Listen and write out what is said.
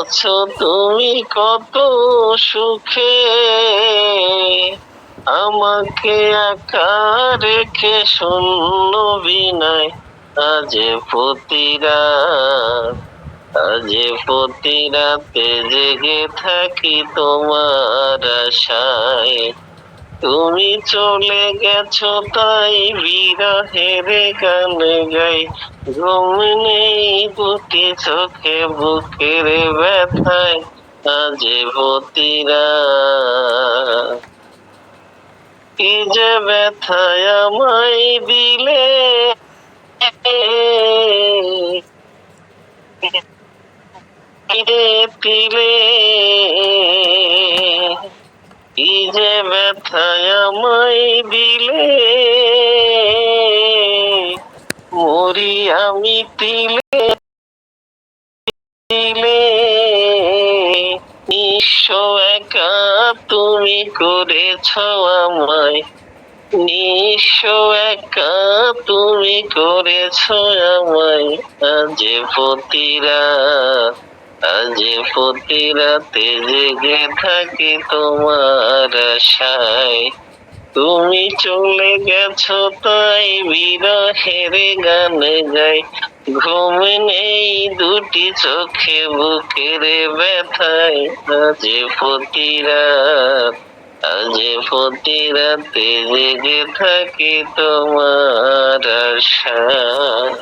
আছো তুমি কত সুখে, আমাকে একা রেখে শূন্য বিনায় আজ প্রতি রাত, আজ প্রতি রাতে জেগে থাকি তোমার আশায়। তুমি চলে গেছো তাই বিরহের গান গাই, ঘুম নেই দুটি চোখে বুকের ব্যথায় আজ প্রতি রাত। কি যে ব্যথায় আমায় দিলে, দিলে কি যে ব্যথায় আমায় দিলে, মরি আমি তিলে তিলে। নিঃস্ব একা তুমি করেছ আমায়, নিঃস্ব একা তুমি করেছ আমায় আজ প্রতি রাত, আজ প্রতি রাতে জেগে থাকি তোমার আশায়। তুমি চলে গেছো তাই বিরহের গান গাই, ঘুম নেই দুটি চোখে বুকের ব্যথায় আজ প্রতি রাত, আজ প্রতি রাতে জেগে থাকি তোমার আশায়।